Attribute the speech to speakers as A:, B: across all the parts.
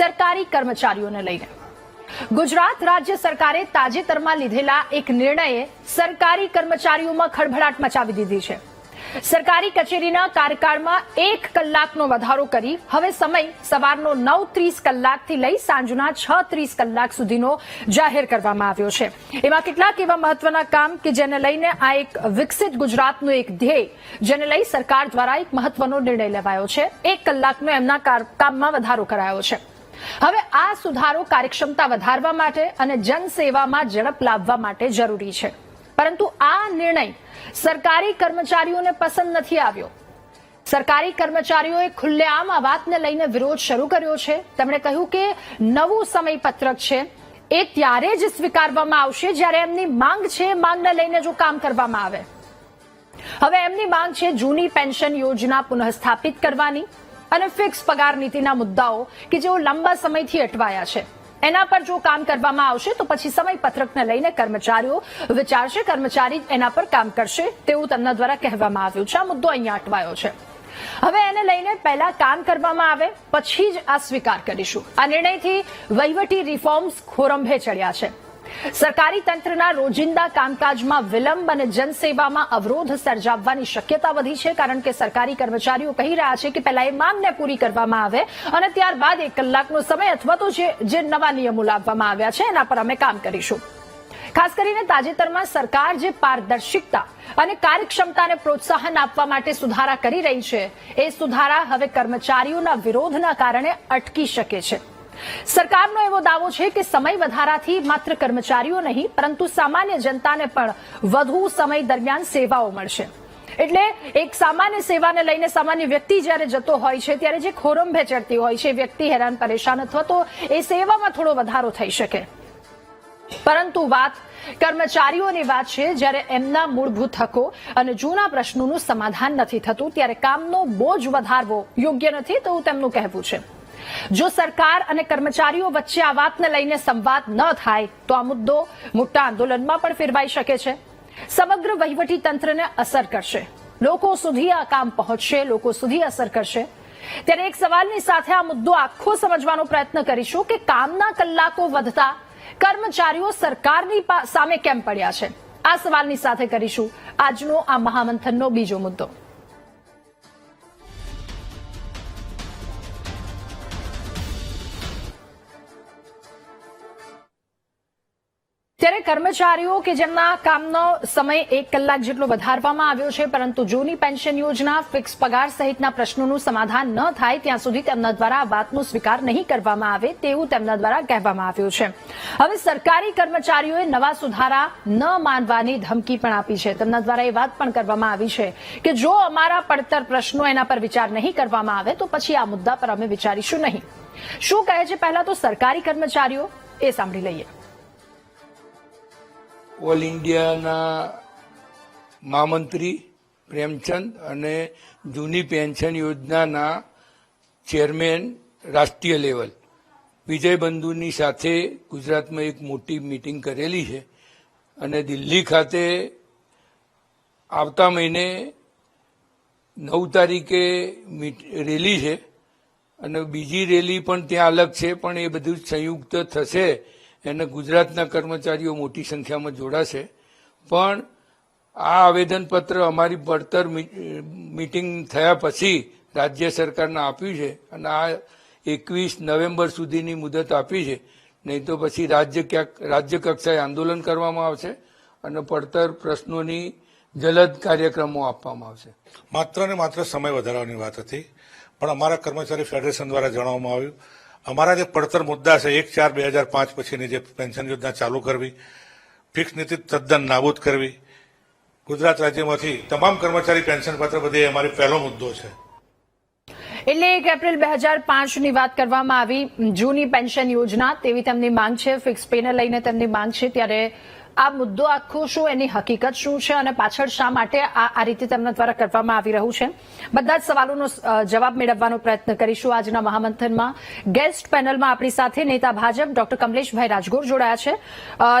A: સરકારી કર્મચારીઓને લઈને ગુજરાત રાજ્ય સરકારે તાજેતરમાં લીધેલા એક નિર્ણયે સરકારી કર્મચારીઓમાં ખળભળાટ મચાવી દીધી છે। સરકારી કચેરીના કાર્યકાળમાં 1 કલાકનો વધારો કરી હવે સમય સવારનો 9:30 કલાકથી લઈ સાંજના 6:30 કલાક સુધીનો જાહેર કરવામાં આવ્યો છે। એમાં કેટલાક એવા મહત્વના કામ કે જેને લઈને આ એક વિકસિત ગુજરાતનું એક ધ્યેય જેને લઈ સરકાર દ્વારા એક મહત્વનો નિર્ણય લેવાયો છે। 1 કલાકનો એમના કામમાં વધારો કરાયો છે। હવે આ સુધારો કાર્યક્ષમતા વધારવા માટે અને જનસેવામાં ઝડપ લાવવા માટે જરૂરી છે, પરંતુ આ નિર્ણય સરકારી કર્મચારીઓને પસંદ નથી આવ્યો। સરકારી કર્મચારીઓએ ખુલ્લેઆમ આ વાતને લઈને વિરોધ શરૂ કર્યો છે। તેમણે કહ્યું કે નવું સમયપત્રક છે એ ત્યારે જ સ્વીકારવામાં આવશે જ્યારે એમની માંગ છે, માંગને લઈને જો કામ કરવામાં આવે। હવે એમની માંગ છે જૂની પેન્શન યોજના પુનઃસ્થાપિત કરવાની અને ફિક્સ પગાર નીતિના મુદ્દાઓ કે જેઓ લાંબા સમયથી અટવાયા છે એના પર જો કામ કરવામાં આવશે તો પછી સમયપત્રકને લઈને કર્મચારીઓ વિચારશે, કર્મચારી એના પર કામ કરશે તેવું તેમના દ્વારા કહેવામાં આવ્યું છે। આ મુદ્દો અહીંયા અટવાયો છે। હવે એને લઈને પહેલા કામ કરવામાં આવે પછી જ આ સ્વીકાર કરીશું। આ નિર્ણયથી વહીવટી રિફોર્મ્સ ખોરંભે ચડ્યા છે। સરકારી તંત્રના રોજિંદા કામકાજમાં વિલંબ અને જનસેવામાં અવરોધ સર્જાવવાની શક્યતા વધી છે, કારણ કે સરકારી કર્મચારીઓ કહી રહ્યા છે કે પહેલા એ માંગને પૂરી કરવામાં આવે અને ત્યારબાદ 1 કલાકનો સમય અથવા તો જે નવા નિયમો લાવવામાં આવ્યા છે એના પર અમે કામ કરીશું। ખાસ કરીને તાજેતરમાં સરકાર જે પારદર્શિકતા અને કાર્યક્ષમતાને પ્રોત્સાહન આપવા માટે સુધારા કરી રહી છે એ સુધારા હવે કર્મચારીઓના વિરોધના કારણે અટકી શકે છે। સરકારનો એવો દાવો છે કે સમય વધારાથી માત્ર કર્મચારીઓ નહીં પરંતુ સામાન્ય જનતાને પણ વધુ સમય દરમિયાન સેવાઓ મળશે। એટલે એક સામાન્ય સેવાને લઈને સામાન્ય વ્યક્તિ જ્યારે જતો હોય છે ત્યારે જે ખોરંભે ચડતી હોય છે વ્યક્તિ હેરાન પરેશાન અથવા તો એ સેવામાં થોડો વધારો થઈ શકે, પરંતુ વાત કર્મચારીઓની વાત છે જ્યારે એમના મૂળભૂત હકો અને જૂના પ્રશ્નોનું સમાધાન નથી થતું ત્યારે કામનો બોજ વધારવો યોગ્ય નથી તેવું તેમનું કહેવું છે। જો સરકાર અને કર્મચારીઓ વચ્ચે આ વાતને લઈને સંવાદ ન થાય તો આ મુદ્દો મોટા આંદોલનમાં પણ ફેરવાઈ શકે છે। સમગ્ર વહીવટી તંત્રને અસર કરશે, લોકો સુધી આ કામ પહોંચશે, લોકો સુધી અસર કરશે। ત્યારે એક સવાલની સાથે આ મુદ્દો આખો સમજવાનો પ્રયત્ન કરીશું કે કામના કલાકો વધતા કર્મચારીઓ સરકારની સામે કેમ પડ્યા છે। આ સવાલની સાથે કરીશું આજનો આ મહામંથનનો બીજો મુદ્દો। ત્યારે કર્મચારીઓ કે જેમના કામનો સમય 1 કલાક જેટલો વધારવામાં આવ્યો છે પરંતુ જૂની પેન્શન યોજના, ફિક્સ પગાર સહિતના પ્રશ્નોનું સમાધાન ન થાય ત્યાં સુધી તેમના દ્વારા આ વાતનો સ્વીકાર નહીં કરવામાં આવે તેવું તેમના દ્વારા કહેવામાં આવ્યું છે। હવે સરકારી કર્મચારીઓએ નવા સુધારા ન માનવાની ધમકી પણ આપી છે। તેમના દ્વારા એ વાત પણ કરવામાં આવી છે કે જો અમારા પડતર પ્રશ્નો એના પર વિચાર નહીં કરવામાં આવે તો પછી આ મુદ્દા પર અમે વિચારીશું નહીં। શું કહે છે પહેલા તો સરકારી કર્મચારીઓ એ સાંભળી લઈએ।
B: ઓલ ઇન્ડિયાના મહામંત્રી પ્રેમચંદ અને જૂની પેન્શન યોજનાના ચેરમેન રાષ્ટ્રીય લેવલ વિજય બંધુની સાથે ગુજરાતમાં એક મોટી મીટિંગ કરેલી છે અને દિલ્હી ખાતે આવતા મહિને 9 તારીખે રેલી છે અને બીજી રેલી પણ ત્યાં અલગ છે, પણ એ બધું સંયુક્ત થશે એને ગુજરાતના કર્મચારીઓ મોટી સંખ્યામાં જોડાશે। પણ આ આવેદનપત્ર અમારી પડતર મીટિંગ થયા પછી રાજ્ય સરકારને આપ્યું છે અને આ 21 નવેમ્બર સુધીની મુદત આપી છે, નહીં તો પછી રાજ્ય કક્ષાએ આંદોલન કરવામાં આવશે અને પડતર પ્રશ્નોની જલદ કાર્યક્રમો આપવામાં આવશે।
C: માત્ર ને માત્ર સમય વધારવાની વાત હતી, પણ અમારા કર્મચારી ફેડરેશન દ્વારા જણાવવામાં આવ્યું અમારા જે પડતર મુદ્દા છે 1/4/2005 પછીની જે પેન્શન યોજના ચાલુ કરવી, ફિક્સ નીતિ તદ્દન નાબૂદ કરવી, ગુજરાત રાજ્યમાંથી તમામ કર્મચારી પેન્શન પત્ર બધે અમારી પહેલો મુદ્દો છે।
A: એટલે 1 એપ્રિલ 2005ની વાત કરવામાં આવી, જૂની પેન્શન યોજના તેવી તેમની માંગ છે, ફિક્સ પેને લઈને તેમની માંગ છે। ત્યારે આ મુદ્દો આખો શું, એની હકીકત શું છે અને પાછળ શા માટે આ રીતે તેમના દ્વારા કરવામાં આવી રહ્યું છે, બધા જ સવાલોનો જવાબ મેળવવાનો પ્રયત્ન કરીશું આજના મહામંથનમાં. ગેસ્ટ પેનલમાં આપણી સાથે નેતા ભાજપ ડોક્ટર કમલેશભાઈ રાજગોર જોડાયા છે,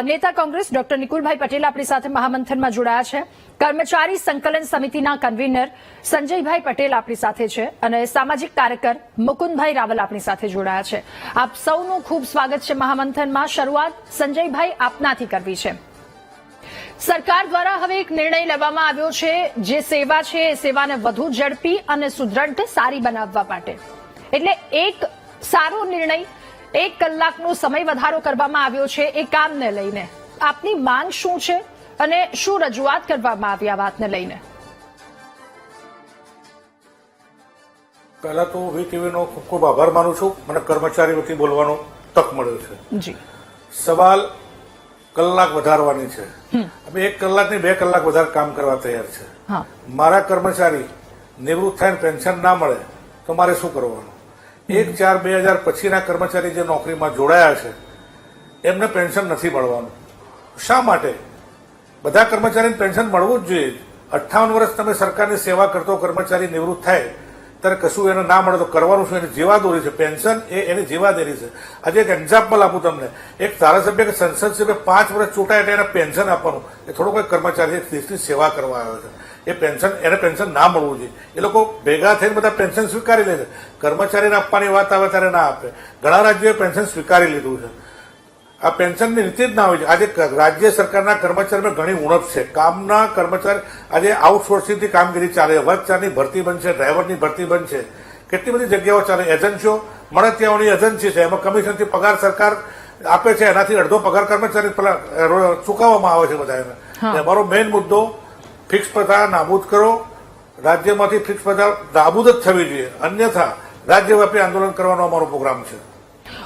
A: નેતા કોંગ્રેસ ડોક્ટર નિકુલભાઈ પટેલ આપણી સાથે મહામંથનમાં જોડાયા છે, કર્મચારી સંકલન સમિતિના કન્વીનર સંજયભાઈ પટેલ આપણી સાથે છે અને સામાજિક કાર્યકર મુકુંદભાઈ રાવલ આપણી સાથે જોડાયા છે. આપ સૌનું ખૂબ સ્વાગત છે મહામંથનમાં. શરૂઆત સંજયભાઈ આપનાથી કરવી છે. સરકાર દ્વારા હવે એક નિર્ણય લેવામાં આવ્યો છે, જે સેવા છે એ સેવાને વધુ ઝડપી અને સુદ્રઢ સારી બનાવવા માટે. એટલે એક સારો નિર્ણય, 1 કલાકનો સમય વધારો કરવામાં આવ્યો છે એ કામને લઈને. આપની માંગ શું છે અને શું રજૂઆત કરવામાં આવી આ વાતને લઈને?
C: પહેલા તો વીટીવીનો ખૂબ ખૂબ આભાર માનું છું, મને કર્મચારી વતી બોલવાનો તક મળ્યો છે.
A: જી,
C: સવાલ કલાક વધારવાની છે. અમે 1 કલાકની 2 કલાક વધારે કામ કરવા તૈયાર છે.
A: હા,
C: મારા કર્મચારી નિવૃત્ત થઈને પેન્શન ના મળે તો મારે શું કરવાનું? 1/4/2000 પછીના કર્મચારી જે નોકરીમાં જોડાયા છે એમને પેન્શન નથી મળવાનું. શા માટે? બધા કર્મચારીને પેન્શન મળવું જ જોઈએ. 58 વર્ષ તમે સરકારની સેવા કરતો કર્મચારી નિવૃત્ત થાય ત્યારે કશું એને ના મળે તો કરવાનું શું? એની જીવાદોરી છે. પેન્શન એ એની જીવાદોરી છે. આજે એક એક્ઝામ્પલ આપું તમને. એક ધારાસભ્ય કે સંસદ સભ્ય 5 વર્ષ ચૂંટાય એટલે એને પેન્શન આપવાનું. એ થોડો કોઈ કર્મચારી દેશની સેવા કરવા આવ્યો છે, એ પેન્શન, એને પેન્શન ના મળવું જોઈએ. એ લોકો ભેગા થઈને બધા પેન્શન સ્વીકારી લે છે. કર્મચારીને આપવાની વાત આવે ત્યારે ના આપે. ઘણા રાજ્યોએ પેન્શન સ્વીકારી લીધું છે. આ પેન્શનની નીતિ જ ના હોય છે. આજે રાજ્ય સરકારના કર્મચારીમાં ઘણી ઉણપ છે. કામના કર્મચારી આજે આઉટસોર્સિંગથી કામગીરી ચાલે છે. વર્ગચારની ભરતી બંધ છે, ડ્રાઈવરની ભરતી બંધ છે, કેટલી બધી જગ્યાઓ ચાલે. એજન્સીઓ મળે ત્યાંની એજન્સી છે, એમાં કમિશનથી પગાર સરકાર આપે છે, એનાથી અડધો પગાર કર્મચારી ચૂકવવામાં આવે છે બધા. અમારો મેઇન મુદ્દો ફિક્સ પગાર નાબૂદ કરો. રાજ્યમાંથી ફિક્સ પગાર નાબૂદ જ થવી જોઈએ, અન્યથા રાજ્યવ્યાપી આંદોલન કરવાનો અમારો પ્રોગ્રામ છે.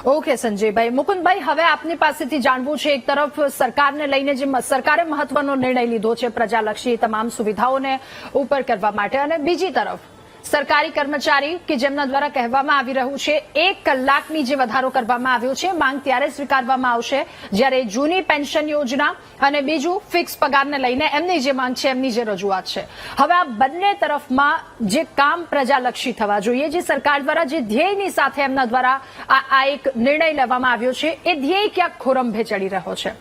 A: ઓકે સંજયભાઈ. મુકુંદભાઈ, હવે આપની પાસેથી જાણવું છે, એક તરફ સરકારને લઈને જે સરકારે મહત્વનો નિર્ણય લીધો છે પ્રજાલક્ષી તમામ સુવિધાઓને ઉપર કરવા માટે, અને બીજી તરફ સરકારી કર્મચારી કે જેમના દ્વારા કહેવામાં આવી રહ્યું છે 1 કલાકની જે વધારો કરવામાં આવ્યો છે, માંગ ત્યારે સ્વીકારવામાં આવશે જ્યારે જૂની પેન્શન યોજના અને બીજું ફિક્સ પગારને લઈને એમની જે માંગ છે, એમની જે રજૂઆત છે. હવે આ બંને તરફમાં જે કામ પ્રજાલક્ષી થવા જોઈએ, જે સરકાર દ્વારા જે ધ્યેયની સાથે એમના દ્વારા આ એક નિર્ણય લેવામાં આવ્યો છે, એ ધ્યેય ક્યાંક ખોરંભે ચડી રહ્યો છે.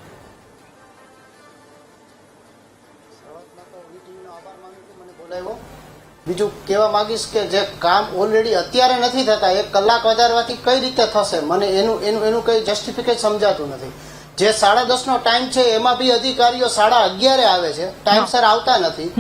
D: બીજું કહેવા માંગીશ કે જે કામ ઓલરેડી અત્યારે નથી થતા, 1 કલાક વધારવાથી કઈ રીતે થશે, મને એનું કઈ જસ્ટિફિકેશન સમજાતું નથી. જે 10:30નો ટાઈમ છે એમાં બી અધિકારીઓ 11:30 આવે છે, ટાઈમસર આવતા નથી.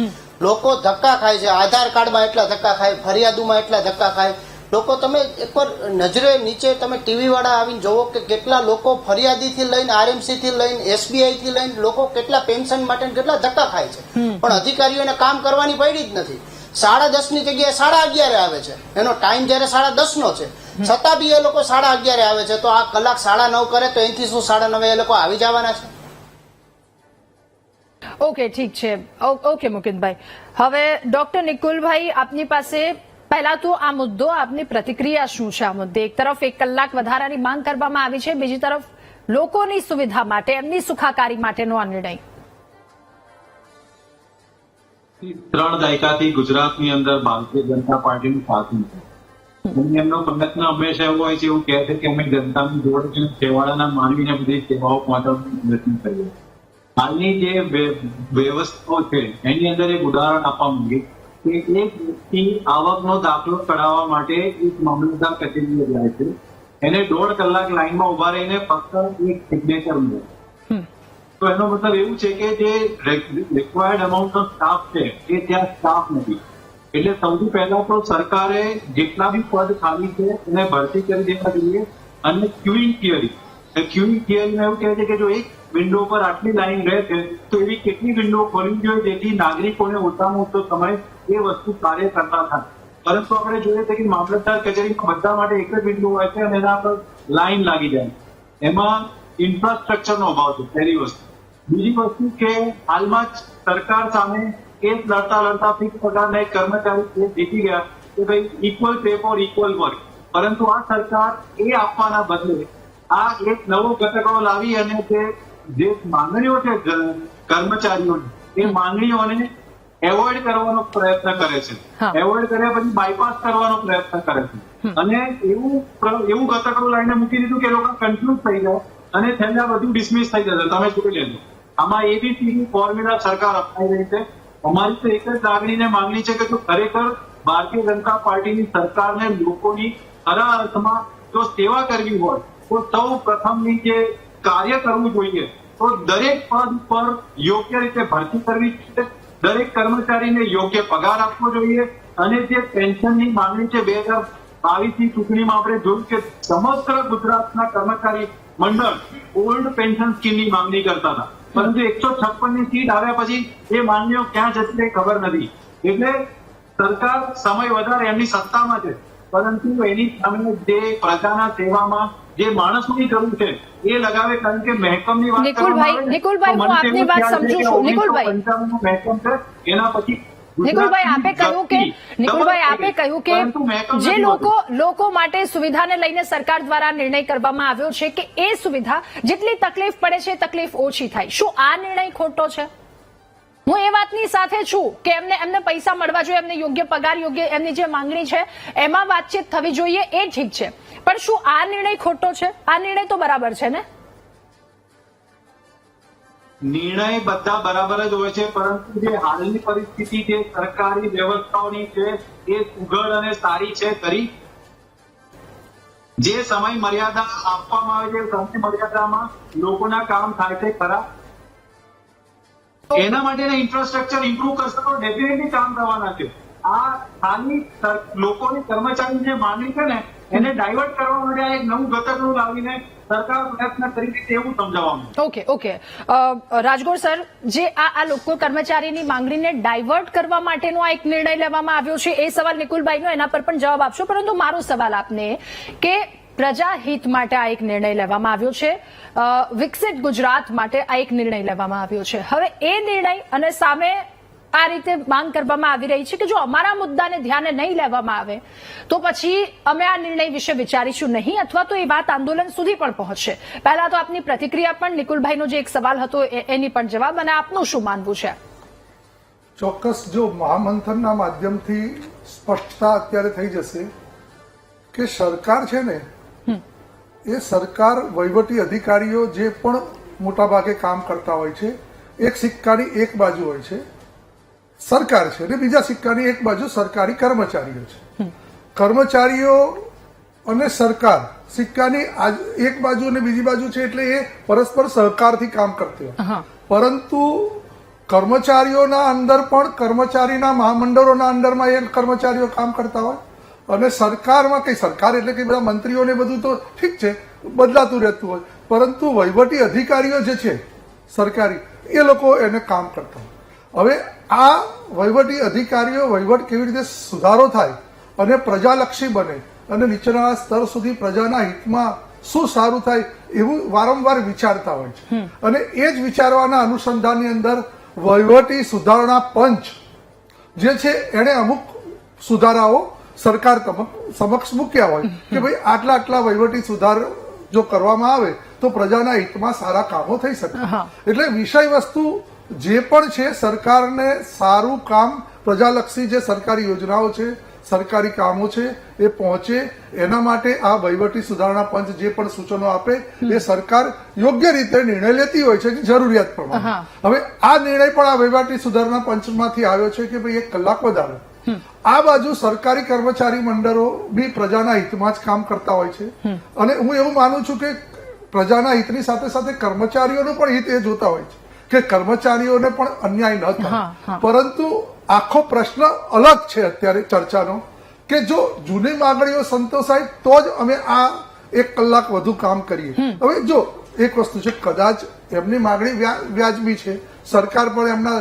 D: લોકો ધક્કા ખાય છે. આધાર કાર્ડમાં એટલા ધક્કા ખાય, ફરિયાદોમાં એટલા ધક્કા ખાય. લોકો, તમે એકવાર નજરે નીચે તમે ટીવી વાળા આવીને જોવો કે કેટલા લોકો ફરિયાદીથી લઈને આરએમસી થી લઈને SBI થી લઈને લોકો કેટલા પેન્શન માટે કેટલા ધક્કા ખાય છે, પણ અધિકારીઓને કામ કરવાની પડી જ નથી. 10:30ની જગ્યાએ 11:30 આવે છે. એનો ટાઈમ જયારે 10:30નો છે, છતાં બી એ લોકો 11:30 આવે છે. તો આ કલાક 9:30 કરે તો એનાથી શું 9:30 એ લોકો આવી જવાના છે?
A: ઓકે, ઠીક છે. ઓકે મુકુંદભાઈ. હવે ડોક્ટર નિકુલભાઈ, આપની પાસે પહેલા તો આ મુદ્દો, આપની પ્રતિક્રિયા શું છે આ મુદ્દે? એક તરફ 1 કલાક વધારાની માંગ કરવામાં આવી છે, બીજી તરફ લોકોની સુવિધા માટે, એમની સુખાકારી માટેનો આ નિર્ણય.
E: 3 દાયકાથી ગુજરાતની અંદર ભારતીય જનતા પાર્ટીનું શાસન છે. એમનો પ્રયત્ન હંમેશા એવો હોય છે, એવું કહે છે કે અમે જનતાની જોડે છેવાડાના માનવીને બધી સેવાઓ પહોંચાડવાનો પ્રયત્ન કરીએ. હાલની જે વ્યવસ્થાઓ છે એની અંદર એક ઉદાહરણ આપવા માંગીએ કે એક વ્યક્તિ આવકનો દાખલો કઢાવવા માટે એક મામલતદાર કચેરીએ જાય છે. એને 1.5 કલાક લાઈનમાં ઉભા રહીને ફક્ત એક સિગ્નેચર મળે. તો એનો મતલબ એવું છે કે જે રિક્વાયર્ડ અમાઉન્ટ નો સ્ટાફ છે એ ત્યાં સ્ટાફ નથી. એટલે સૌથી પહેલા તો સરકારે જેટલા બી પદ ખાલી છે એને ભરતી કરી દેવા જોઈએ. અને ક્યુઇંગ થિયરીમાં એવું કહે છે કે જો એક વિન્ડો પર આટલી લાઈન રહે છે તો એવી કેટલી વિન્ડો ખોલવી જોઈએ જેથી નાગરિકોને ઓછામાં ઓછો સમય એ વસ્તુ કાર્ય કરતા થાય. પરંતુ આપણે જોઈએ છે કે મામલતદાર કચેરીમાં બધા માટે એક જ વિન્ડો હોય છે અને એના પર લાઈન લાગી જાય. એમાં ઇન્ફ્રાસ્ટ્રક્ચરનો અભાવ છે, પહેલી વસ્તુ. બીજી વસ્તુ કે હાલમાં જ સરકાર સામે કેસ લડતા ફિક્સ પગારના એક કર્મચારી કેસ જીતી ગયા કે ભાઈ equal pay for equal work. પરંતુ આ સરકાર એ આપવાના બદલે આ એક નવો ઘટકો લાવી અને તે જે માંગણીઓ છે કર્મચારીઓની એ માંગણીઓને એવોઇડ કરવાનો પ્રયત્ન કરે છે.
A: હા.
E: એવોઇડ કર્યા પછી બાયપાસ કરવાનો પ્રયત્ન કરે છે અને એવું ગતકડું લાઈને મૂકી દીધું કે લોકો કન્ફ્યુઝ થઈ જાય અને છેલ્લા બધું ડિસમિસ થઈ જશે. તમે જોઈ લેજો આમાં એબીસીડી ફોર્મ્યુલા સરકાર અપનાવી રહી છે. અમારી તો એક જ લાગણીને માંગણી છે કે જો ખરેખર ભારતીય જનતા પાર્ટીની સરકારને લોકોની ખરા અર્થમાં જો સેવા કરવી હોય તો સૌ પ્રથમની જે કાર્ય કરવું જોઈએ તો દરેક પદ પર યોગ્ય રીતે ભરતી કરવી જોઈએ, દરેક કર્મચારીને યોગ્ય પગાર આપવો જોઈએ અને જે પેન્શનની માંગણી છે 2022ની ચૂંટણીમાં આપણે જોયું કે સમગ્ર ગુજરાતના કર્મચારી મંડળ ઓલ્ડ પેન્શન સ્કીમની માંગણી કરતા હતા, પરંતુ 156ની સીટ આવ્યા પછી એ માંગણીઓ ક્યાં જતી એ ખબર નથી. એટલે સરકાર સમય વધારે એમની સત્તામાં છે, પરંતુ એની સામે જે પ્રજાના સેવામાં જે માણસોની જરૂર છે એ લગાવે. કારણ કે મહેકમની વાત
A: નિકુલભાઈ, હું આપની વાત સમજુ છું.
E: મહેકમ છે એના પછી
A: નિકુલભાઈ આપે કહ્યું કે જે લોકો માટે સુવિધાને લઈને સરકાર દ્વારા નિર્ણય કરવામાં આવ્યો છે કે એ સુવિધા જેટલી તકલીફ પડે છે તકલીફ ઓછી થાય. શું આ નિર્ણય ખોટો છે? હું એ વાતની સાથે છું કે એમને પૈસા મળવા જોઈએ, એમને યોગ્ય પગાર, યોગ્ય એમની જે માંગણી છે એમાં વાતચીત થવી જોઈએ, એ ઠીક છે, પણ શું આ નિર્ણય ખોટો છે? આ નિર્ણય તો બરાબર છે ને?
E: નિર્ણય બધા બરાબર જ હોય છે, પરંતુ જે હાલની પરિસ્થિતિ જે સરકારી વ્યવસ્થાઓની છે એ સુઘડ અને સારી છે ખરી. જે સમય મર્યાદા આપવામાં આવે છે સમય મર્યાદામાં લોકોના કામ થાય છે ખરા? એના માટેના ઇન્ફ્રાસ્ટ્રક્ચર ઇમ્પ્રુવ કરશે તો ડેફિનેટલી કામ થવાના છે. આ ખાલી લોકોની કર્મચારીની જે માંગણી છે ને એને ડાયવર્ટ કરવા માટે આ એક નવું ઘટકનું લાવીને સરકાર પ્રયત્ન કરી છે એવું સમજાવવાનું.
A: ઓકે રાજગોર સર, જે આ લોકો કર્મચારીની માંગણીને ડાયવર્ટ કરવા માટેનો આ એક નિર્ણય લેવામાં આવ્યો છે, એ સવાલ નિકુલભાઈનો, એના પર પણ જવાબ આપશો, પરંતુ મારો સવાલ આપને કે પ્રજાહિત માટે આ એક નિર્ણય લેવામાં આવ્યો છે, વિકસિત ગુજરાત માટે આ એક નિર્ણય લેવામાં આવ્યો છે. હવે એ નિર્ણય અને સામે આ રીતે માંગ કરવામાં આવી રહી છે કે જો અમારા મુદ્દાને ધ્યાને નહીં લેવામાં આવે તો પછી અમે આ નિર્ણય વિશે વિચારીશું નહીં, અથવા તો એ વાત આંદોલન સુધી પણ પહોંચશે. પહેલા તો આપની પ્રતિક્રિયા પણ, નિકુલભાઈનો જે એક સવાલ હતો એની પણ જવાબ, અને આપનું શું માનવું છે?
F: ચોક્કસ જો મહામંથનના માધ્યમથી સ્પષ્ટતા અત્યારે થઈ જશે કે સરકાર છે ને એ સરકાર વહીવટી અધિકારીઓ જે પણ મોટાભાગે કામ કરતા હોય છે, એક સિક્કાની એક બાજુ હોય છે સરકાર છે અને બીજા સિક્કાની એક બાજુ સરકારી કર્મચારીઓ છે. કર્મચારીઓ અને સરકાર સિક્કાની એક બાજુ અને બીજી બાજુ છે, એટલે એ પરસ્પર સહકારથી કામ કરતી હોય. પરંતુ કર્મચારીઓના અંદર પણ કર્મચારીના મહામંડળોના અંદરમાં એ કર્મચારીઓ કામ કરતા હોય અને સરકારમાં કઈ સરકાર એટલે કે બધા મંત્રીઓને બધું તો ઠીક છે બદલાતું રહેતું હોય, પરંતુ વહીવટી અધિકારીઓ જે છે સરકારી એ લોકો એને કામ કરતા હોય. હવે આ વહીવટી અધિકારીઓ વહીવટ કેવી રીતે સુધારો થાય અને પ્રજાલક્ષી બને અને નીચેના સ્તર સુધી પ્રજાના હિતમાં શું સારું થાય એવું વારંવાર વિચારતા હોય છે. અને એ જ વિચારવાના અનુસંધાનની અંદર વહીવટી સુધારણા પંચ જે છે એને અમુક સુધારાઓ સરકાર સમક્ષ મૂક્યા હોય કે ભાઈ આટલા વહીવટી સુધાર જો કરવામાં આવે તો પ્રજાના હિતમાં સારા કામો થઈ શકે. એટલે વિષય વસ્તુ જે પણ છે સરકારને સારું કામ, પ્રજાલક્ષી જે સરકારી યોજનાઓ છે, સરકારી કામો છે એ પહોંચે એના માટે આ વહીવટી સુધારણા પંચ જે પણ સૂચનો આપે એ સરકાર યોગ્ય રીતે નિર્ણય લેતી હોય છે જરૂરિયાત પ્રમાણે. હવે આ નિર્ણય પણ આ વહીવટી સુધારણા પંચમાંથી આવ્યો છે કે ભાઈ 1 કલાક વધારે. આ બાજુ સરકારી કર્મચારી મંડળો બી પ્રજાના હિતમાં જ કામ કરતા હોય છે અને હું એવું માનું છું કે પ્રજાના હિતની સાથે સાથે કર્મચારીઓનું પણ હિત એ જોતા હોય છે કે કર્મચારીઓને પણ અન્યાય ન થાય. પરંતુ આખો પ્રશ્ન અલગ છે અત્યારે ચર્ચાનો કે જો જૂની માંગણીઓ સંતોષાય તો જ અમે આ 1 કલાક વધુ કામ કરીએ. હવે જો એક વસ્તુ છે, કદાચ એમની માંગણી વ્યાજબી છે, સરકાર પણ એમના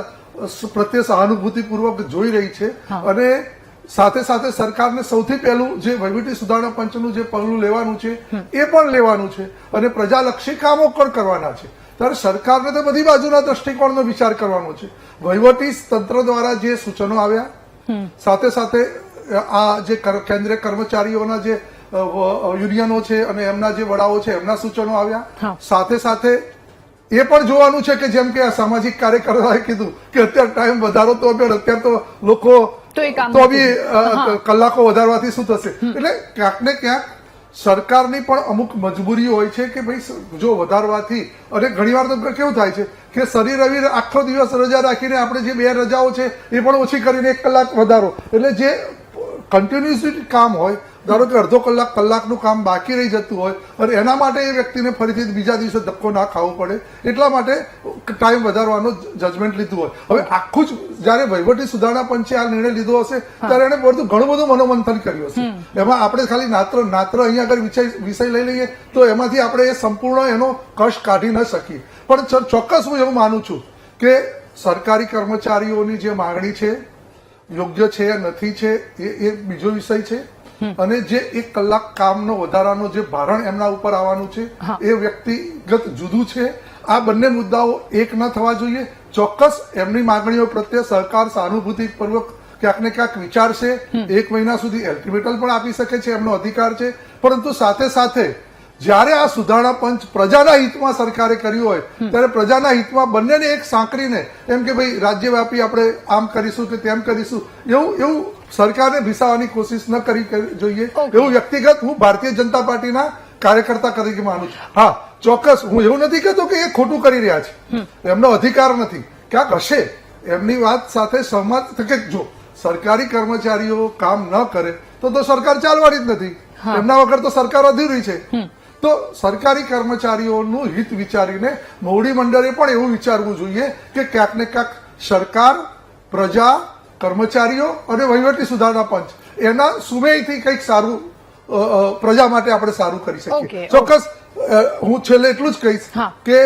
F: પ્રત્યે સહાનુભૂતિપૂર્વક જોઈ રહી છે અને સાથે સાથે સરકારને સૌથી પહેલું જે વહીવટી સુધારણા પંચનું જે પગલું લેવાનું છે એ પણ લેવાનું છે અને પ્રજાલક્ષી કામો પણ કરવાના છે. ત્યારે સરકારને તો બધી બાજુના દ્રષ્ટિકોણનો વિચાર કરવાનો છે. વહીવટી તંત્ર દ્વારા જે સૂચનો આવ્યા, સાથે સાથે આ જે કેન્દ્રીય કર્મચારીઓના જે યુનિયનો છે અને એમના જે વડાઓ છે એમના સૂચનો આવ્યા, સાથે સાથે એ પણ જોવાનું છે કે જેમ કે આ સામાજિક કાર્યકરોએ કીધું કે અત્યારે ટાઈમ વધારો તો અત્યારે તો લોકો
A: તો એ કામ
F: તો બી કલાકો વધારવાથી શું થશે એટલે ક્યાંક ને ક્યાંક સરકારની પણ અમુક મજબૂરી હોય છે કે ભાઈ જો વધારવાથી અને ઘણીવાર તો કેવું થાય છે કે શનિ રવિ આખો દિવસ રજા રાખીને આપણે જે 2 રજાઓ છે એ પણ ઓછી કરીને 1 કલાક વધારો એટલે જે કન્ટિન્યુઅસલી કામ હોય ધારો કે અડધો કલાકનું કામ બાકી રહી જતું હોય અને એના માટે એ વ્યક્તિને ફરીથી બીજા દિવસે ધક્કો ના ખાવો પડે એટલા માટે ટાઈમ વધારવાનો જજમેન્ટ લીધું હોય. હવે આખું જ જયારે વહીવટી સુધારણા પંચે આ નિર્ણય લીધો હશે ત્યારે એને ઘણું બધું મનોમંથન કર્યું હશે. એમાં આપણે ખાલી નાત્ર અહીંયા આગળ વિષય લઈ લઈએ તો એમાંથી આપણે એ સંપૂર્ણ એનો કશ કાઢી ન શકીએ. પણ ચોક્કસ હું એવું માનું છું કે સરકારી કર્મચારીઓની જે માંગણી છે યોગ્ય છે નથી છે એ બીજો વિષય છે અને જે 1 કલાક કામનો વધારાનો જે ભારણ એમના ઉપર આવવાનું છે એ વ્યક્તિગત જુદું છે. આ બંને મુદ્દાઓ એક ન થવા જોઈએ. ચોક્કસ એમની માંગણીઓ પ્રત્યે સરકાર સહાનુભૂતિપૂર્વક ક્યાંક ને ક્યાંક વિચારશે. 1 મહિના સુધી અલ્ટિમેટમ પણ આપી શકે છે, એમનો અધિકાર છે. પરંતુ સાથે સાથે જ્યારે આ સુધારણા પંચ પ્રજાના હિતમાં સરકારે કર્યું હોય ત્યારે પ્રજાના હિતમાં બંનેને એક સાંકળીને એમ કે ભાઈ રાજ્યવ્યાપી આપણે આમ કરીશું કે તેમ કરીશું એવું સરકારને ભીસાવાની કોશિશ ન કરવી જોઈએ. એવું વ્યક્તિગત હું ભારતીય જનતા પાર્ટીના કાર્યકર્તા તરીકે માનું છું. હા, ચોક્કસ હું એવું નથી કહેતો કે એ ખોટું કરી રહ્યા છે, એમનો અધિકાર નથી. ક્યાંક હશે એમની વાત સાથે સહમત કે જો સરકારી કર્મચારીઓ કામ ન કરે તો સરકાર ચાલવાની જ નથી. એમના વગર તો સરકાર અધૂરી છે. તો સરકારી કર્મચારીઓનું હિત વિચારીને મોવડી મંડળે પણ એવું વિચારવું જોઈએ કે ક્યાંક ને ક્યાંક સરકાર, પ્રજા, કર્મચારીઓ અને વહીવટી સુધારણા પંચ એના સુમેયથી કંઈક સારું પ્રજા માટે આપણે સારું કરી શકીએ. ચોક્કસ હું છેલ્લે એટલું જ કહીશ કે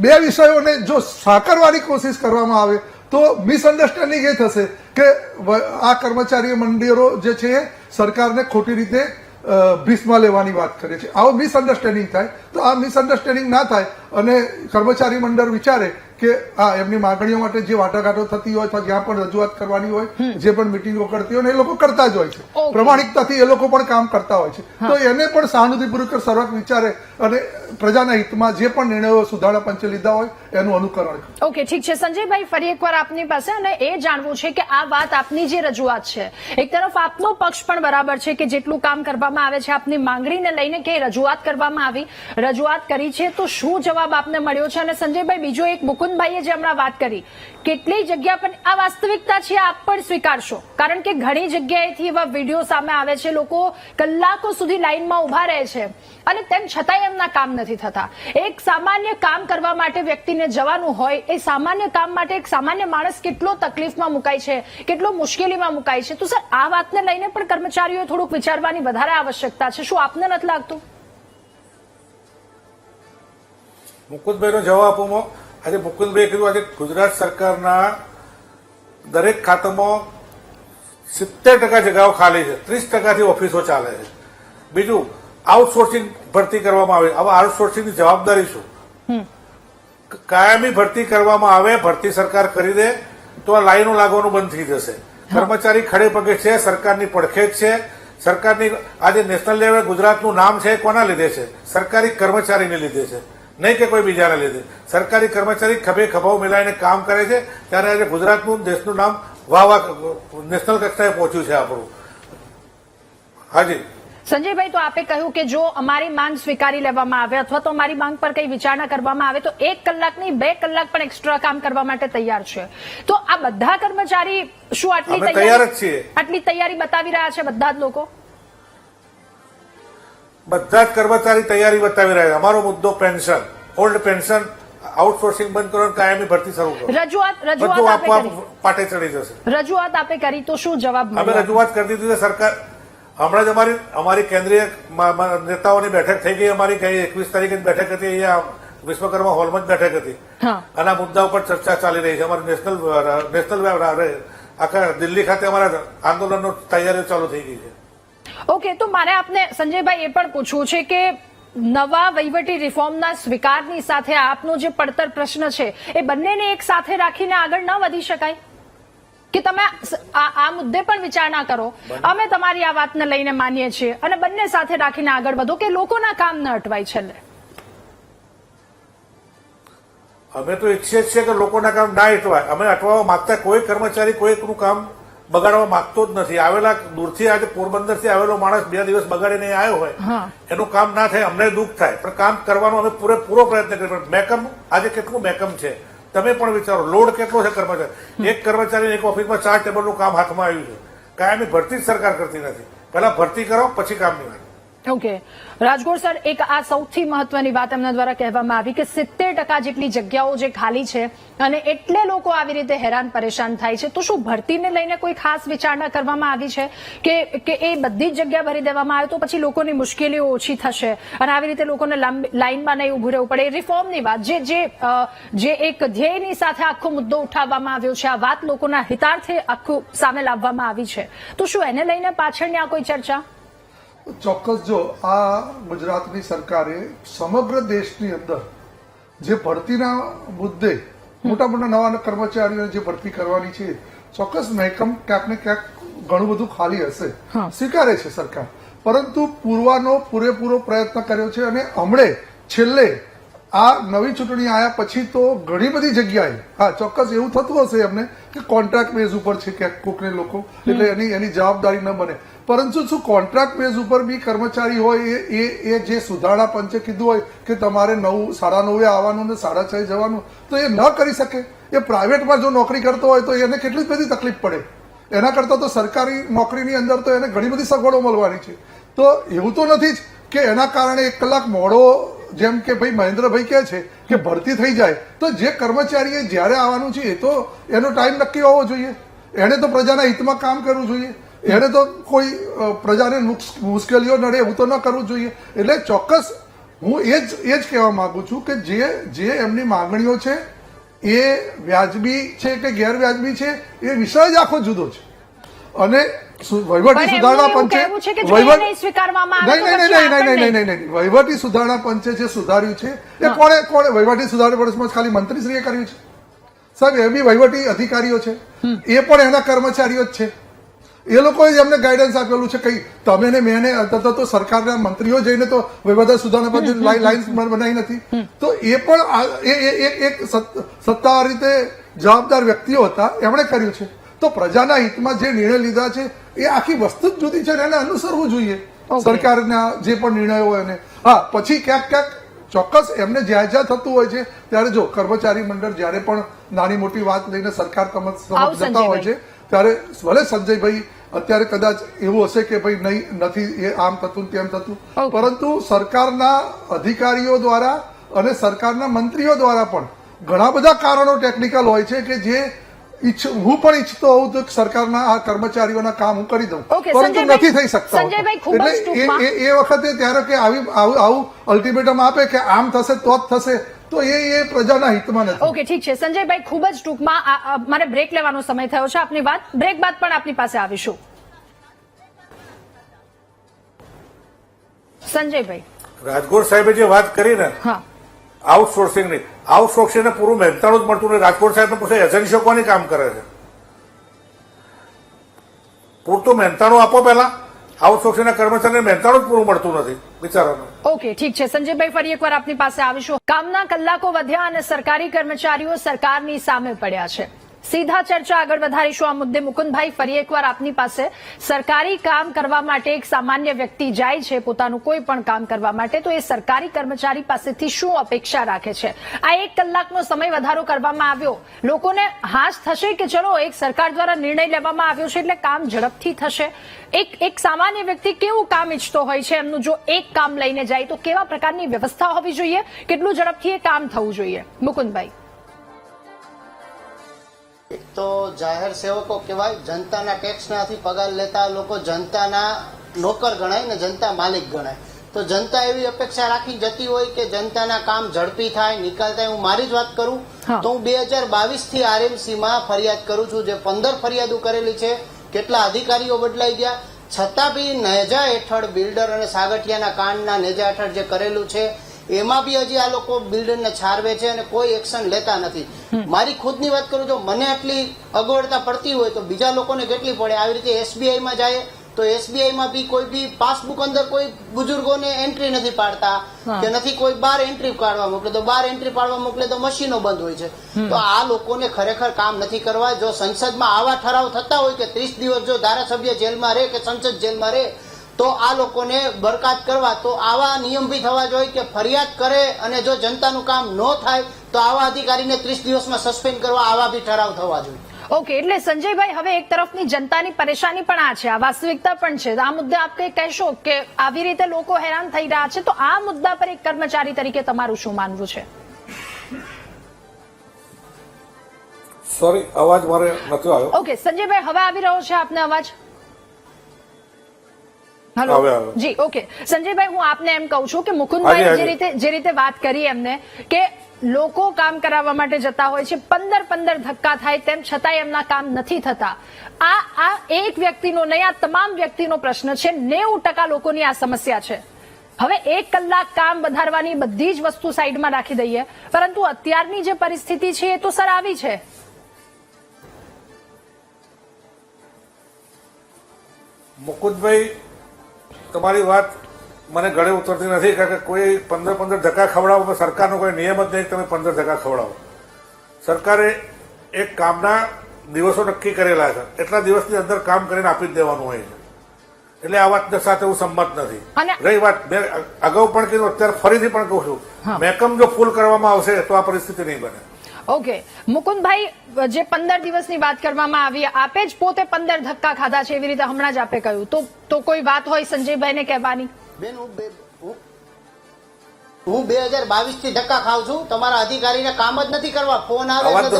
F: 2 વિષયોને જો સાંકળવાની કોશિશ કરવામાં આવે તો મિસઅન્ડરસ્ટેન્ડિંગ એ થશે કે આ કર્મચારી મંડળો જે છે સરકારને ખોટી રીતે ભીસમાં લેવાની વાત કરે છે. આવો મિસઅન્ડરસ્ટેન્ડિંગ થાય તો આ મિસઅન્ડરસ્ટેન્ડિંગ ના થાય અને કર્મચારી મંડળ વિચારે કે એમની માંગણીઓ માટે જે વાટાઘાટો થતી હોય અથવા જ્યાં પણ રજૂઆત કરવાની હોય જે પણ મિટિંગો કરતી હોય એ લોકો કરતા જ હોય છે. પ્રમાણિકતાથી એ લોકો પણ કામ કરતા હોય છે. તો એને પણ સહાનુભૂતિપૂર્વક સર્વક વિચારે અને પ્રજાના હિતમાં જે પણ નિર્ણયો સુધારણા પંચે લીધા હોય એનું અનુકરણ કરે.
A: ઓકે, ઠીક છે સંજયભાઈ, ફરી એકવાર આપની પાસે અને એ જાણવું છે કે આ વાત આપની જે રજૂઆત છે એક તરફ આપનો પક્ષ પણ બરાબર છે કે જેટલું કામ કરવામાં આવે છે આપની માંગણીને લઈને કે રજૂઆત કરવામાં આવી, રજૂઆત કરી છે તો શું જવાબ આપને મળ્યો છે? અને સંજયભાઈ બીજો એક મુકુંદભાઈએ જે હમણાં વાત કરી કેટલી જગ્યા પર આ વાસ્તવિકતા છે આપ પણ સ્વીકારશો, કારણ કે ઘણી જગ્યાએથી એવા વિડીયો સામે આવે છે લોકો કલાકો સુધી લાઈનમાં ઉભા રહે છે અને તેમ છતાંય એમના કામ નથી થતા. એક સામાન્ય કામ કરવા માટે વ્યક્તિને જવાનું હોય એ સામાન્ય કામ માટે એક સામાન્ય માણસ કેટલો તકલીફમાં મુકાય છે, કેટલો મુશ્કેલીમાં મુકાય છે. તો સર આ વાતને લઈને પણ કર્મચારીઓએ થોડુંક વિચારવાની વધારે આવશ્યકતા છે, શું આપને નથી લાગતું?
C: મુકુંદભાઈનો જવાબ આપવામાં આજે મુકુંદભાઈ કીધું આજે ગુજરાત સરકારના દરેક ખાતામાં 70% જગ્યાઓ ખાલી છે, 30%થી ઓફિસો ચાલે છે. બીજું આઉટસોર્સિંગ ભરતી કરવામાં આવે. હવે આઉટસોર્સિંગની જવાબદારી શું? કાયમી ભરતી કરવામાં આવે, ભરતી સરકાર કરી દે તો આ લાઈનો લાગવાનું બંધ થઈ જશે. કર્મચારી ખડે પગે છે, સરકારની પડખે જ છે. સરકારની આજે નેશનલ લેવલે ગુજરાતનું નામ છે કોના લીધે છે? સરકારી કર્મચારીને લીધે છે, નહીં કે કોઈ બીજાના લીધે. સરકારી કર્મચારી ખભે ખભાઓ મિલાઈને કામ કરે છે ત્યારે આજે ગુજરાતનું દેશનું નામ નેશનલ કક્ષાએ પહોંચ્યું છે આપણું. હાજી
A: સંજયભાઈ, તો આપે કહ્યું કે જો અમારી માંગ સ્વીકારી લેવામાં આવે અથવા તો અમારી માંગ પર કઈ વિચારણા કરવામાં આવે તો 1 કલાક નહીં 2 કલાક પણ એક્સ્ટ્રા કામ કરવા માટે તૈયાર છે. તો આ બધા કર્મચારી શું આટલી તૈયારી બતાવી રહ્યા છે? બધા જ લોકો, બધા જ
C: કર્મચારી તૈયારી બતાવી રહ્યા છે. અમારો મુદ્દો પેન્શન, ઓલ્ડ પેન્શન, આઉટસોર્સિંગ બંધ કરો, કાયમી ભરતી શરૂ કરો.
A: રજૂઆત
C: પાટે ચડી જશે.
A: રજૂઆત આપે કરી તો શું જવાબ મળ્યો?
C: અમે રજૂઆત કરી દીધી સરકાર. હમણાં જ અમારી કેન્દ્રીય નેતાઓની બેઠક થઈ ગઈ. અમારી 21 તારીખે બેઠક હતી અહીંયા વિશ્વકર્મા હોલમાં જ બેઠક હતી અને આ મુદ્દા ઉપર ચર્ચા ચાલી રહી છે. અમારી નેશનલ આખા દિલ્હી ખાતે અમારા આંદોલનનો તૈયારીઓ ચાલુ થઈ ગઈ છે.
A: ઓકે, તો મારે આપને સંજયભાઈ એ પણ પૂછવું છે કે નવા વહીવટી રિફોર્મના સ્વીકારની સાથે આપનો જે પડતર પ્રશ્ન છે એ બંનેને એક સાથે રાખીને આગળ ન વધી શકાય કે તમે આ મુદ્દે પણ વિચારણા કરો? અમે તમારી આ વાતને લઈને માનીએ છીએ અને બંને સાથે રાખીને આગળ વધો કે લોકોના કામ ન અટવાય. છેલ્લે
C: અમે તો ઈચ્છીએ છીએ કે લોકોના કામ ના અટવાય. અમે અટવાવા માંગતા કોઈ કર્મચારી કોઈનું કામ બગાડવા માંગતો જ નથી. આવેલા દૂરથી આજે પોરબંદરથી આવેલો માણસ 2 દિવસ બગાડીને આવ્યો હોય, એનું કામ ના થાય અમને દુઃખ થાય, પણ કામ કરવાનો અમે પૂરેપૂરો પ્રયત્ન કરીએ. મેકમ આજે કેટલું મેકમ છે તમે પણ વિચારો, લોડ કેટલો છે કર્મચારી. એક કર્મચારી એક ઓફિસમાં 4 ટેબલનું કામ હાથમાં આવ્યું છે. કાયમી ભરતી જ સરકાર કરતી નથી. પહેલા ભરતી કરો પછી કામની વાત.
A: ઓકે, રાજગોર સર, એક આ સૌથી મહત્વની વાત એમના દ્વારા કહેવામાં આવી કે 70% જેટલી જગ્યાઓ જે ખાલી છે અને એટલે લોકો આવી રીતે હેરાન પરેશાન થાય છે. તો શું ભરતીને લઈને કોઈ ખાસ વિચારણા કરવામાં આવી છે કે એ બધી જ જગ્યા ભરી દેવામાં આવે તો પછી લોકોની મુશ્કેલીઓ ઓછી થશે અને આવી રીતે લોકોને લાઇનમાં નહીં ઉભું રહેવું પડે? રિફોર્મની વાત જે એક ધ્યેયની સાથે આખો મુદ્દો ઉઠાવવામાં આવ્યો છે, આ વાત લોકોના હિતાર્થે આખું સામે લાવવામાં આવી છે, તો શું એને લઈને પાછળની આ કોઈ ચર્ચા?
F: ચોક્કસ. જો આ ગુજરાતની સરકારે સમગ્ર દેશની અંદર જે ભરતીના મુદ્દે મોટા મોટા નવા કર્મચારીઓને જે ભરતી કરવાની છે, ચોક્કસ મહેકમ ક્યાંક ને ક્યાંક ઘણું બધું ખાલી હશે, સ્વીકારે છે સરકાર. પરંતુ પૂરવાનો પૂરેપૂરો પ્રયત્ન કર્યો છે અને હમણે છેલ્લે આ નવી ચૂંટણી આવ્યા પછી તો ઘણી બધી જગ્યાએ હા ચોક્કસ એવું થતું હશે એમને કે કોન્ટ્રાક્ટ બેઝ ઉપર છે ક્યાંક કોકને લોકો, એટલે એની જવાબદારી ન બને. પરંતુ શું કોન્ટ્રાક્ટ બેઝ ઉપર બી કર્મચારી હોય એ જે સુધારણા પંચે કીધું હોય કે તમારે 9:30 આવવાનું ને 6:30 જવાનું, તો એ ન કરી શકે. એ પ્રાઇવેટમાં જો નોકરી કરતો હોય તો એને કેટલી બધી તકલીફ પડે. એના કરતા તો સરકારી નોકરીની અંદર તો એને ઘણી બધી સગવડો મળવાની છે. તો એવું તો નથી જ કે એના કારણે 1 કલાક મોડો, જેમ કે ભાઈ મહેન્દ્રભાઈ કહે છે કે ભરતી થઈ જાય તો જે કર્મચારીએ જ્યારે આવવાનું છે એ તો એનો ટાઈમ નક્કી હોવો જોઈએ. એને તો પ્રજાના હિતમાં કામ કરવું જોઈએ. એને તો કોઈ પ્રજાને મુશ્કેલીઓ નડે એવું તો ન કરવું જોઈએ. એટલે ચોક્કસ હું એ જ કહેવા માંગુ છું કે જે એમની માંગણીઓ છે એ વ્યાજબી છે કે ગેરવ્યાજબી છે એ વિષય જ આખો જુદો છે. અને વહીવટી સુધારણા પંચે વહીવટી સુધારણા પંચે જે સુધાર્યું છે એ કોણે વહીવટી સુધારણા પંચમાં ખાલી મંત્રીશ્રીએ કર્યું છે સાહેબ? એ બી વહીવટી અધિકારીઓ છે, એ પણ એના કર્મચારીઓ જ છે. એ લોકોએ જ એમને ગાઈડન્સ આપેલું છે. કઈ તમે ને મેં તો સરકારના મંત્રીઓ જઈને તો વહીવટી સુધારણા પંચ લાઇન્સ બનાવી નથી. તો એ પણ એક સત્તાવાર રીતે જવાબદાર વ્યક્તિઓ હતા, એમણે કર્યું છે. તો પ્રજાના હિતમાં જે નિર્ણય લીધા છે એ આખી વસ્તુ જ જુદી છે, એને અનુસરવું જોઈએ સરકારના જે પણ નિર્ણયો હોય એને. હા, પછી ક્યાંક ચોક્કસ એમને જ્યાં જ્યાં થતું હોય છે ત્યારે જો કર્મચારી મંડળ જયારે પણ નાની મોટી વાત લઈને સરકાર સમક્ષ જતા હોય છે ત્યારે ભલે સંજયભાઈ અત્યારે કદાચ એવું હશે કે ભાઈ નથી એ આમ થતું તેમ થતું, પરંતુ સરકારના અધિકારીઓ દ્વારા અને સરકારના મંત્રીઓ દ્વારા પણ ઘણા બધા કારણો ટેકનિકલ હોય છે કે જે હું પણ ઈચ્છતો હોઉં તો સરકારના આ કર્મચારીઓના કામ હું કરી દઉં, પરંતુ નથી થઈ શકતા. એટલે એ વખતે ત્યારે કે આવું અલ્ટિમેટમ આપે કે આમ થશે તો જ થશે, તો એ પ્રજાના હિતમાં નથી.
A: ઓકે, ઠીક છે સંજયભાઈ, ખૂબ જ ટૂંકમાં મારે બ્રેક લેવાનો સમય થયો છે. આપની વાત બ્રેક બાદ પણ આપની પાસે આવીશું. સંજયભાઈ,
C: રાજગોર સાહેબે જે વાત કરી ને આઉટસોર્સિંગની, આઉટસોર્સિંગને પૂરું મહેનતાણું જ મળતું નહીં. રાજકોટ સાહેબને પૂછે એજન્સીઓ કોની કામ કરે છે? પૂરતું મહેનતાણું આપો પહેલા. આઉટસોર્સિંગના કર્મચારીને મહેનતાણું જ પૂરું મળતું નથી બિચારાને.
A: ઓકે, ઠીક છે સંજયભાઈ, ફરી એકવાર આપની પાસે આવીશું. કામના કલાકો વધ્યા અને સરકારી કર્મચારીઓ સરકારની સામે પડ્યા છે. સીધા ચર્ચા આગળ વધારીશું આ મુદ્દે. મુકુંદભાઈ, ફરી એકવાર આપની પાસે. સરકારી કામ કરવા માટે એક સામાન્ય વ્યક્તિ જાય છે પોતાનું કોઈ પણ કામ કરવા માટે, તો એ સરકારી કર્મચારી પાસેથી શું અપેક્ષા રાખે છે? આ 1 કલાકનો સમય વધારો કરવામાં આવ્યો, લોકોને હાશ થશે કે ચલો એક સરકાર દ્વારા નિર્ણય લેવામાં આવ્યો છે એટલે કામ ઝડપથી થશે. એક સામાન્ય વ્યક્તિ કેવું કામ ઈચ્છતો હોય છે એમનું? જો એક કામ લઈને જાય તો કેવા પ્રકારની વ્યવસ્થા હોવી જોઈએ, કેટલું ઝડપથી એ કામ થવું જોઈએ? મુકુંદભાઈ.
D: એક તો જાહેર સેવકો કહેવાય, જનતાના ટેક્સમાંથી પગાર લેતા લોકો જનતાના નોકર ગણાય ને જનતા માલિક ગણાય. તો જનતા એવી અપેક્ષા રાખી જતી હોય કે જનતાના કામ ઝડપી થાય, નિકાલ થાય. હું મારી જ વાત કરું તો હું 2022 થી આરએમસીમાં ફરિયાદ કરું છું, જે 15 ફરિયાદો કરેલી છે. કેટલા અધિકારીઓ બદલાઈ ગયા, છતાં બી નેજા હેઠળ બિલ્ડર અને સાગઠિયાના કાંડના નેજા હેઠળ જે કરેલું છે એમાં બી હજી આ લોકો બિલ્ડરને છારવે છે અને કોઈ એક્શન લેતા નથી. મારી ખુદની વાત કરું તો મને આટલી અગવડતા પડતી હોય તો બીજા લોકોને કેટલી પડે? આવી રીતે એસબીઆઈમાં જાય તો SBI માં બી કોઈ બી પાસબુક અંદર કોઈ બુજુર્ગોને એન્ટ્રી નથી પાડતા કે નથી કોઈ બહાર એન્ટ્રી કાઢવા મોકલે, તો બહાર એન્ટ્રી પાડવા મોકલે તો મશીનો બંધ હોય છે. તો આ લોકોને ખરેખર કામ નથી કરવા. જો સંસદમાં આવા ઠરાવ થતા હોય કે 30 દિવસ જો ધારાસભ્ય જેલમાં રહે કે સંસદ જેલમાં રહે તો આ લોકોને બરખાસ્ત કરવા, તો આવા નિયમ બી થવા જોઈએ કે ફરિયાદ કરે અને જો જનતાનું કામ ન થાય તો આવા અધિકારીને 30 દિવસમાં સસ્પેન્ડ કરવા, આવા બી ઠરાવ થવા જોઈએ.
A: ઓકે, એટલે સંજયભાઈ હવે એક તરફની જનતાની પરેશાની પણ આ છે, આ વાસ્તવિકતા પણ છે. આ મુદ્દે આપ કંઈ કહેશો કે આવી રીતે લોકો હેરાન થઈ રહ્યા છે, તો આ મુદ્દા પર એક કર્મચારી તરીકે તમારું શું માનવું છે?
C: સોરી, અવાજ મારે નથી આવ્યો.
A: ઓકે સંજયભાઈ, હવે આવી રહ્યો છે આપને અવાજ? હેલો જી. ઓકે સંજયભાઈ, હું આપને એમ કહું છું કે મુકુંદભાઈ જે રીતે વાત કરી એમને કે લોકો કામ કરાવવા માટે જતા હોય છે, 15 ધક્કા થાય તેમ છતાંય એમના કામ નથી થતા. આ એક વ્યક્તિનો નહીં, આ તમામ વ્યક્તિનો પ્રશ્ન છે. 90% લોકોની આ સમસ્યા છે. હવે 1 કલાક કામ વધારવાની બધી જ વસ્તુ સાઈડમાં રાખી દઈએ, પરંતુ અત્યારની જે પરિસ્થિતિ છે એ તો સર આવી છે.
C: મુકુંદભાઈ, તમારી વાત મને ગળે ઉતરતી નથી, કારણ કે કોઈ 15 ધક્કા ખવડાવો, સરકારનો કોઈ નિયમ જ નહીં તમે 15 ધક્કા ખવડાવો. સરકારે એક કામના દિવસો નક્કી કરેલા છે, એટલા દિવસની અંદર કામ કરીને આપી જ દેવાનું હોય છે. એટલે આ વાત સાથે હું સંમત નથી. રહી વાત, મેં અગાઉ પણ કીધું, અત્યારે ફરીથી પણ કહું છું, મહેકમ જો ફૂલ કરવામાં આવશે તો આ પરિસ્થિતિ નહીં બને.
A: ઓકે મુકુંદભાઈ, જે 15 દિવસની વાત કરવામાં આવી, આપે જ પોતે 15 ધક્કા ખાધા છે, એવી રીતે હમણાં જ આપે કહ્યું, તો કોઈ વાત હોય સંજયભાઈને કહેવાની?
D: બેન, હું 2022 થી ધક્કા ખાઉં છું. તમારા અધિકારીને કામ જ નથી કરવા, ફોન આવે એટલે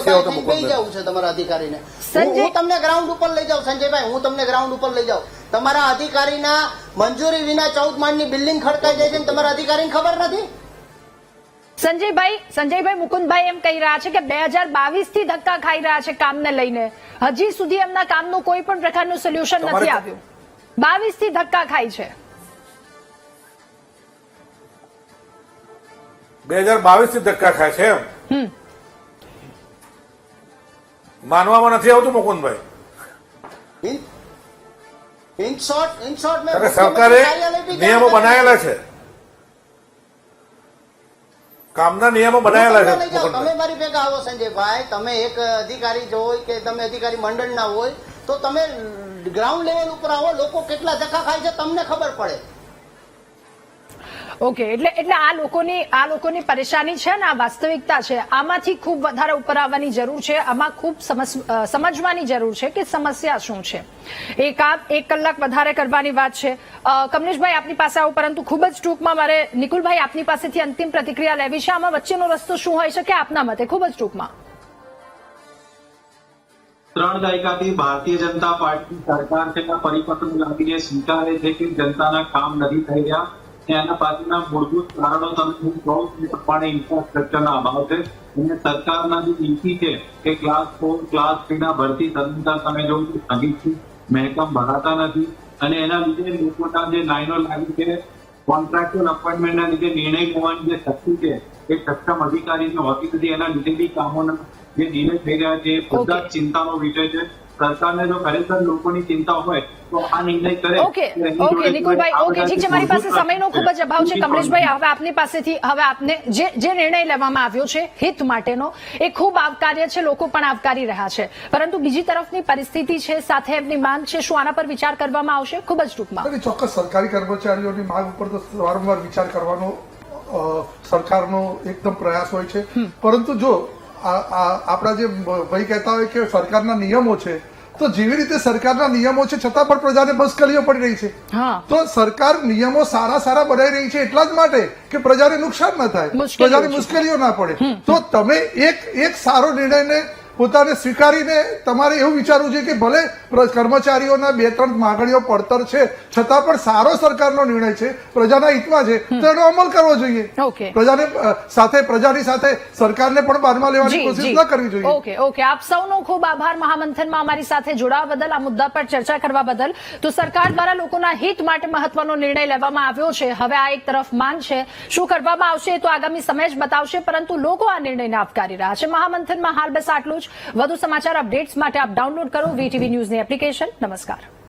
D: બેસી જવું છે તમારા અધિકારીને. હું તમને ગ્રાઉન્ડ ઉપર લઈ જાઉં સંજયભાઈ, હું તમને ગ્રાઉન્ડ ઉપર લઈ જાઉં. તમારા અધિકારીના મંજૂરી વિના 14 માળની બિલ્ડિંગ ખડકાઈ જાય છે, તમારા અધિકારીને ખબર નથી?
A: સંજયભાઈ, મુકુંદભાઈ એમ કહી રહ્યા છે કે 2022 થી ધક્કા ખાઈ રહ્યા છે કામને લઈને, હજી સુધી એમના કામનું કોઈ પણ પ્રકારનું સોલ્યુશન નથી આવ્યું. 22 થી ધક્કા ખાય છે.
C: 2022 થી ધક્કા ખાય છે એમ માનવામાં નથી આવતું મુકુંદભાઈ.
D: ઇન શોર્ટ
C: સરકારે નિયમો બનાવેલા છે, કામના નિયમો બનાવેલા છે.
D: તમે મારી ભેગા આવો સંજયભાઈ, તમે એક અધિકારી જો હોય કે તમે અધિકારી મંડળના હોય તો તમે ગ્રાઉન્ડ લેવલ ઉપર આવો, લોકો કેટલા ધક્કા ખાય છે તમને ખબર પડે.
A: ઓકે, એટલે આ લોકોની પરેશાની છે ને, આ વાસ્તવિકતા છે. આમાંથી ખૂબ વધારે ઉપર આવવાની જરૂર છે, આમાં ખૂબ સમજવાની જરૂર છે કે સમસ્યા શું છે. એક કલાક વધારે કરવાની વાત છે. કમલેશભાઈ આપની પાસે આવું, પરંતુ ખૂબ જ ટૂંકમાં મારે નિકુલભાઈ આપની પાસેથી અંતિમ પ્રતિક્રિયા લેવી છે. આમાં વચ્ચેનો રસ્તો શું હોઈ શકે આપના મતે, ખૂબ જ ટૂંકમાં?
E: 3 દાયકાથી ભારતીય જનતા પાર્ટી સરકાર તેના પરિપત્ર લાવીને સ્વીકારે છે કે જનતાના કામ નથી થઈ રહ્યા. એના પાછળના મૂળભૂત કારણો તમે કહો પણ ઇન્ફ્રાસ્ટ્રક્ચરના અભાવ છે. અને સરકારના જે નીતિ છે કે ક્લાસ 4 ક્લાસ 3 ના ભરતી તદંતર તમે જો સ્થગિત મહેકમ ભરાતા નથી, અને એના લીધે લોકોના જે લાઈનો લાગી છે, કોન્ટ્રાક્ચ્યુઅલ અપોઇન્ટમેન્ટના લીધે નિર્ણય લેવાની જે શક્તિ છે એ સક્ષમ અધિકારીને હોતી નથી. એના લીધે બી કામોના જે ડિલે થઈ રહ્યા છે એ બધા ચિંતાનો વિષય છે. સરકારને જો ખરેખર લોકોની ચિંતા હોય તો આ નિર્ણય કરે.
A: ઓકે નિકુલભાઈ, ઓકે ઠીક છે, મારી પાસે સમયનો ખૂબ જ અભાવ છે. કમલેશભાઈ, હવે આપની પાસેથી હવે આપને જે નિર્ણય લેવામાં આવ્યો છે હિત માટેનો, એ ખૂબ આવકાર્ય છે, લોકો પણ આવકારી રહ્યા છે, પરંતુ બીજી તરફની પરિસ્થિતિ છે, સાથે એમની માંગ છે, શું આના પર વિચાર કરવામાં આવશે? ખૂબ જ ટૂંકમાં.
F: ચોક્કસ સરકારી કર્મચારીઓની માંગ ઉપર તો વારંવાર વિચાર કરવાનો સરકારનો એકદમ પ્રયાસ હોય છે, પરંતુ જો આપણા જે ભાઈ કહેતા હોય કે સરકારના નિયમો છે, તો જેવી રીતે સરકારના નિયમો છે છતાં પણ પ્રજાને મુશ્કેલીઓ પડી રહી છે. તો સરકાર નિયમો સારા બનાવી રહી છે એટલા જ માટે કે પ્રજાને નુકસાન ન થાય, પ્રજાને મુશ્કેલીઓ ના પડે. તો તમે એક સારો નિર્ણયને પોતાને સ્વીકારીને તમારે એવું વિચારવું છે કે ભલે કર્મચારીઓના 2-3 માંગણીઓ પડતર છે છતાં પણ સારો સરકારનો નિર્ણય છે, પ્રજાના હિતમાં છે, તો એનો અમલ કરવો જોઈએ. પ્રજાની સાથે સરકારને પણ બાદમાં લેવાની કોશિશ ન કરવી જોઈએ.
A: ઓકે, આપ સૌનો ખૂબ આભાર મહામંથનમાં અમારી સાથે જોડાવા બદલ, આ મુદ્દા પર ચર્ચા કરવા બદલ. તો સરકાર દ્વારા લોકોના હિત માટે મહત્વનો નિર્ણય લેવામાં આવ્યો છે. હવે આ એક તરફ માંગ છે, શું કરવામાં આવશે તો આગામી સમય જ બતાવશે, પરંતુ લોકો આ નિર્ણયને આવકારી રહ્યા છે. મહામંથનમાં હાલ બસ આટલું જ. વધુ સમાચાર અપડેટ્સ માટે આપ ડાઉનલોડ કરો VTV ન્યૂઝની એપ્લિકેશન. નમસ્કાર.